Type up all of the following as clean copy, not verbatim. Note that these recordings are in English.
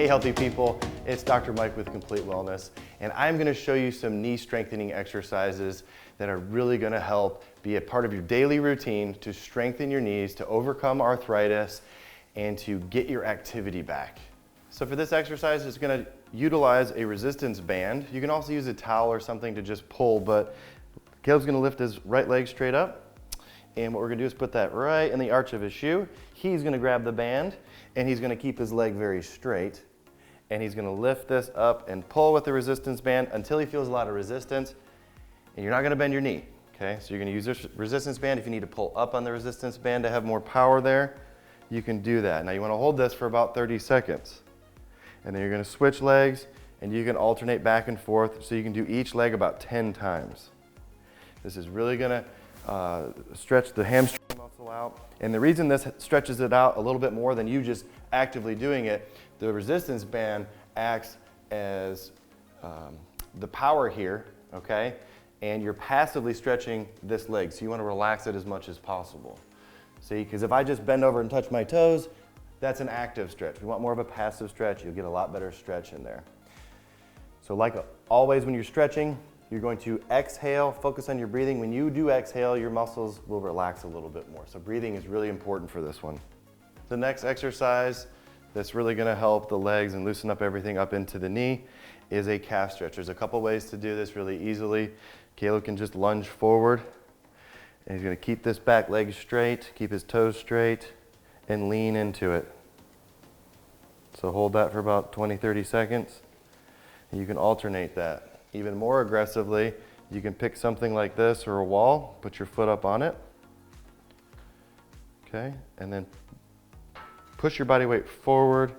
Hey healthy people, it's Dr. Mike with Complete Wellness, and I'm gonna show you some knee strengthening exercises that are really gonna help be a part of your daily routine to strengthen your knees, to overcome arthritis, and to get your activity back. So for this exercise, it's gonna utilize a resistance band. You can also use a towel or something to just pull, but Caleb's gonna lift his right leg straight up. And what we're gonna do is put that right in the arch of his shoe. He's gonna grab the band and he's gonna keep his leg very straight. And he's gonna lift this up and pull with the resistance band until he feels a lot of resistance. And you're not gonna bend your knee, okay? So you're gonna use this resistance band. If you need to pull up on the resistance band to have more power there, you can do that. Now you wanna hold this for about 30 seconds. And then you're gonna switch legs and you can alternate back and forth so you can do each leg about 10 times. This is really gonna stretch the hamstring muscle out. And the reason this stretches it out a little bit more than you just actively doing it, the resistance band acts as the power here, okay? And you're passively stretching this leg, so you wanna relax it as much as possible. See, because if I just bend over and touch my toes, that's an active stretch. We want more of a passive stretch. You'll get a lot better stretch in there. So like always when you're stretching, you're going to exhale, focus on your breathing. When you do exhale, your muscles will relax a little bit more. So breathing is really important for this one. The next exercise that's really gonna help the legs and loosen up everything up into the knee is a calf stretch. There's a couple ways to do this really easily. Caleb can just lunge forward and he's gonna keep this back leg straight, keep his toes straight, and lean into it. So hold that for about 20, 30 seconds. And you can alternate that. Even more aggressively, you can pick something like this or a wall, put your foot up on it, okay? And then push your body weight forward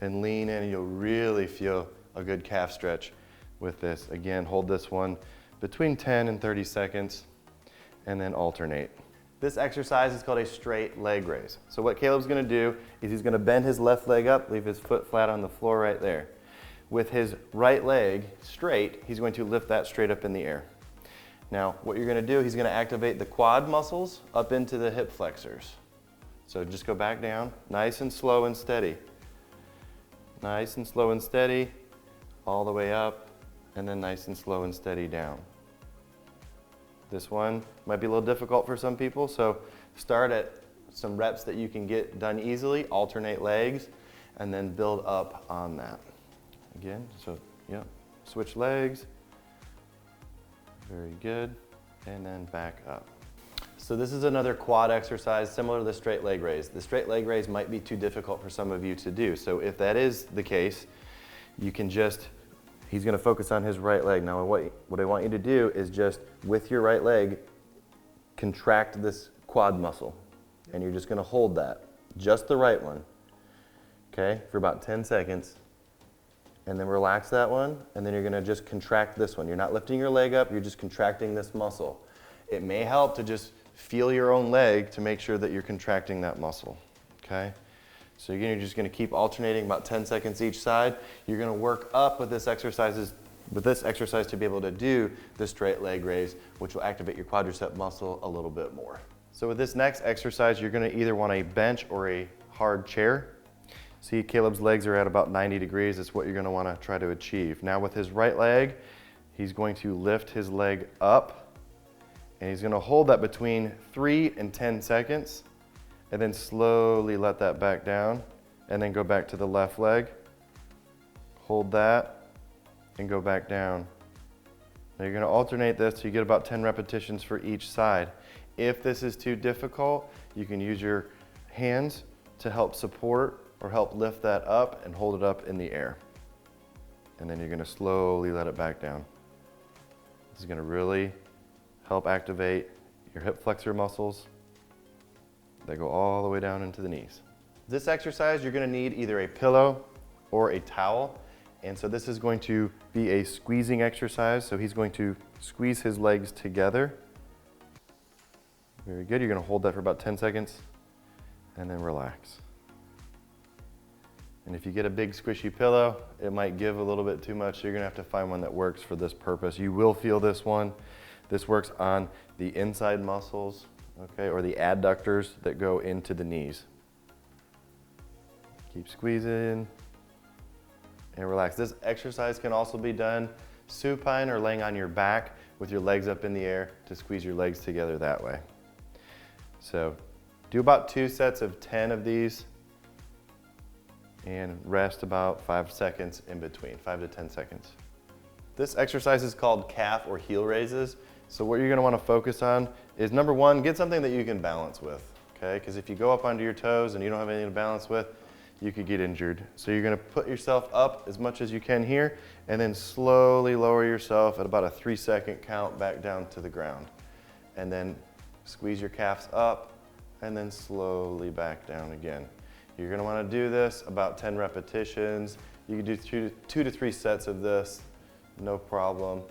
and lean in, and you'll really feel a good calf stretch with this. Again, hold this one between 10 and 30 seconds, and then alternate. This exercise is called a straight leg raise. So what Caleb's gonna do is he's gonna bend his left leg up, leave his foot flat on the floor right there. With his right leg straight, he's going to lift that straight up in the air. Now, what you're gonna do, he's gonna activate the quad muscles up into the hip flexors. So just go back down, nice and slow and steady. Nice and slow and steady, all the way up, and then nice and slow and steady down. This one might be a little difficult for some people, so start at some reps that you can get done easily, alternate legs, and then build up on that. Again, so yeah, switch legs, very good, and then back up. So this is another quad exercise similar to the straight leg raise. The straight leg raise might be too difficult for some of you to do. So if that is the case, you can just, he's gonna focus on his right leg. Now what I want you to do is just, with your right leg, contract this quad muscle. And you're just gonna hold that, just the right one, okay, for about 10 seconds. And then relax that one, and then you're gonna just contract this one. You're not lifting your leg up, you're just contracting this muscle. It may help to just feel your own leg to make sure that you're contracting that muscle, okay? So again, you're just gonna keep alternating about 10 seconds each side. You're gonna work up with this exercise to be able to do the straight leg raise, which will activate your quadricep muscle a little bit more. So with this next exercise, you're gonna either want a bench or a hard chair. See, Caleb's legs are at about 90 degrees. That's what you're gonna wanna try to achieve. Now with his right leg, he's going to lift his leg up and he's gonna hold that between 3 and 10 seconds and then slowly let that back down and then go back to the left leg. Hold that and go back down. Now you're gonna alternate this so you get about 10 repetitions for each side. If this is too difficult, you can use your hands to help support or help lift that up and hold it up in the air. And then you're gonna slowly let it back down. This is gonna really help activate your hip flexor muscles that go all the way down into the knees. This exercise, you're gonna need either a pillow or a towel. And so this is going to be a squeezing exercise. So he's going to squeeze his legs together. Very good, you're gonna hold that for about 10 seconds and then relax. And if you get a big squishy pillow, it might give a little bit too much, so you're gonna have to find one that works for this purpose. You will feel this one. This works on the inside muscles, okay, or the adductors that go into the knees. Keep squeezing. and relax. This exercise can also be done supine or laying on your back with your legs up in the air to squeeze your legs together that way. So do about 2 sets of 10 of these and rest about 5 seconds in between, 5 to 10 seconds. This exercise is called calf or heel raises. So what you're gonna wanna focus on is, number one, get something that you can balance with, okay? Because if you go up onto your toes and you don't have anything to balance with, you could get injured. So you're gonna put yourself up as much as you can here, and then slowly lower yourself at about a 3-second count back down to the ground. And then squeeze your calves up, and then slowly back down again. You're gonna wanna do this about 10 repetitions. You can do two to three sets of this, no problem.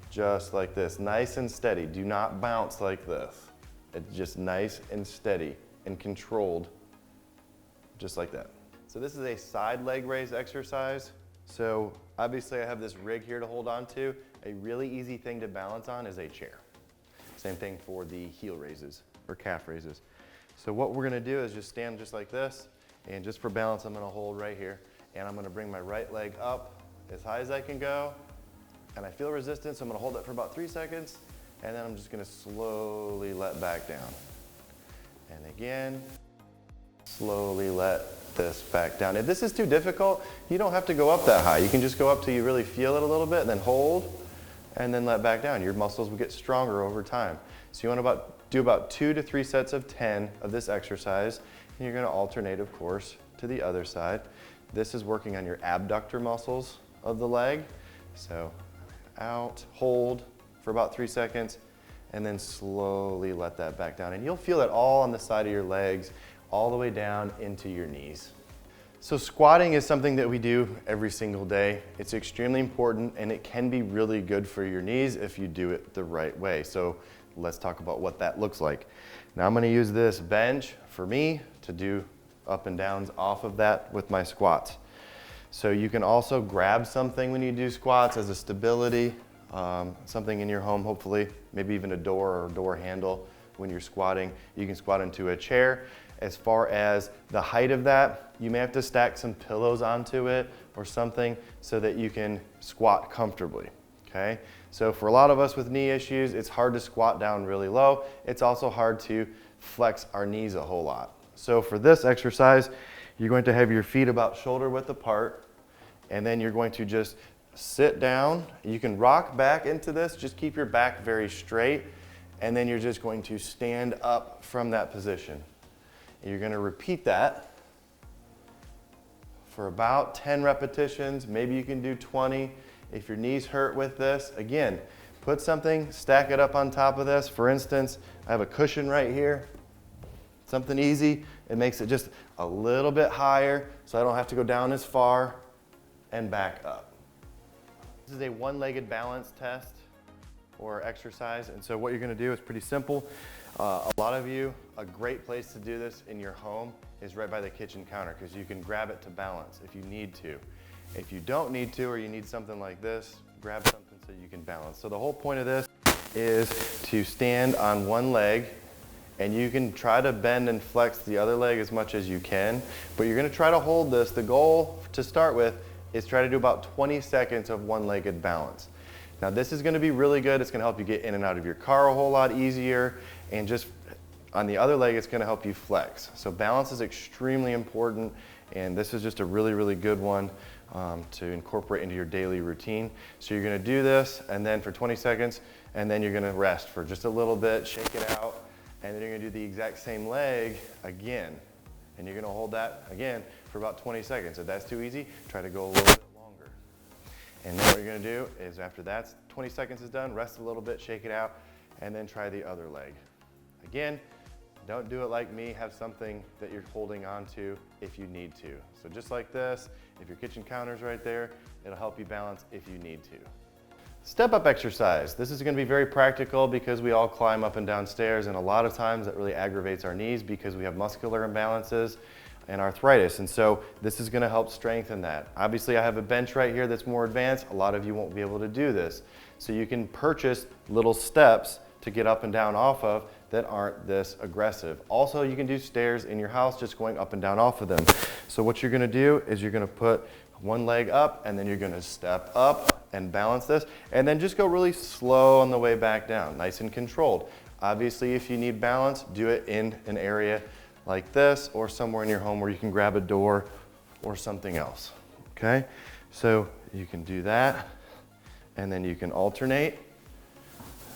Just like this, nice and steady. Do not bounce like this. It's just nice and steady and controlled, just like that. So this is a side leg raise exercise. So obviously I have this rig here to hold on to. A really easy thing to balance on is a chair. Same thing for the heel raises or calf raises. So what we're gonna do is just stand just like this, and just for balance, I'm gonna hold right here, and I'm gonna bring my right leg up as high as I can go, and I feel resistance, so I'm gonna hold that for about 3 seconds, and then I'm just gonna slowly let back down. And again, slowly let this back down. If this is too difficult, you don't have to go up that high. You can just go up till you really feel it a little bit, and then hold, and then let back down. Your muscles will get stronger over time. So you wanna do about 2 to 3 sets of 10 of this exercise, and you're gonna alternate, of course, to the other side. This is working on your abductor muscles of the leg. So out, hold for about 3 seconds, and then slowly let that back down. And you'll feel it all on the side of your legs, all the way down into your knees. So squatting is something that we do every single day. It's extremely important, and it can be really good for your knees if you do it the right way. So let's talk about what that looks like. Now I'm gonna use this bench for me to do up and downs off of that with my squats. So you can also grab something when you do squats as a stability, something in your home, hopefully, maybe even a door or door handle when you're squatting. You can squat into a chair. As far as the height of that, you may have to stack some pillows onto it or something so that you can squat comfortably, okay? So for a lot of us with knee issues, it's hard to squat down really low. It's also hard to flex our knees a whole lot. So for this exercise, you're going to have your feet about shoulder width apart, and then you're going to just sit down. You can rock back into this, just keep your back very straight, and then you're just going to stand up from that position. And you're gonna repeat that for about 10 repetitions. Maybe you can do 20. If your knees hurt with this, again, put something, stack it up on top of this. For instance, I have a cushion right here. Something easy. It makes it just a little bit higher so I don't have to go down as far and back up. This is a one-legged balance test or exercise, and so what you're gonna do is pretty simple. A lot of you, a great place to do this in your home is right by the kitchen counter, because you can grab it to balance if you need to. If you don't need to, or you need something like this, grab something so you can balance. So the whole point of this is to stand on one leg, and you can try to bend and flex the other leg as much as you can, but you're gonna try to hold this. The goal to start with is try to do about 20 seconds of one-legged balance. Now this is gonna be really good. It's gonna help you get in and out of your car a whole lot easier, and just on the other leg, it's gonna help you flex. So balance is extremely important, and this is just a really, really good one to incorporate into your daily routine. So you're gonna do this, and then for 20 seconds, and then you're gonna rest for just a little bit, shake it out, and then you're gonna do the exact same leg again. And you're gonna hold that again for about 20 seconds. If that's too easy, try to go a little bit longer. And then what you're gonna do is after that 20 seconds is done, rest a little bit, shake it out, and then try the other leg. Again, don't do it like me. Have something that you're holding on to if you need to. So just like this, if your kitchen counter's right there, it'll help you balance if you need to. Step up exercise. This is gonna be very practical because we all climb up and down stairs, and a lot of times that really aggravates our knees because we have muscular imbalances and arthritis. And so this is gonna help strengthen that. Obviously I have a bench right here that's more advanced. A lot of you won't be able to do this. So you can purchase little steps to get up and down off of that aren't this aggressive. Also, you can do stairs in your house, just going up and down off of them. So what you're gonna do is you're gonna put one leg up, and then you're gonna step up and balance this, and then just go really slow on the way back down, nice and controlled. Obviously, if you need balance, do it in an area like this, or somewhere in your home where you can grab a door or something else, okay? So you can do that, and then you can alternate.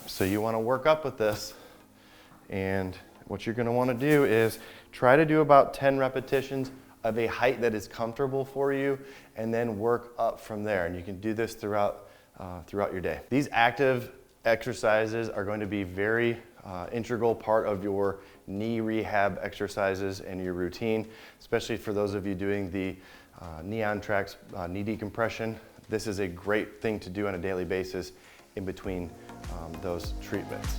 So you wanna work up with this, and what you're gonna wanna do is try to do about 10 repetitions of a height that is comfortable for you, and then work up from there. And you can do this throughout your day. These active exercises are going to be very integral part of your knee rehab exercises and your routine, especially for those of you doing the knee on tracks, knee decompression. This is a great thing to do on a daily basis in between those treatments.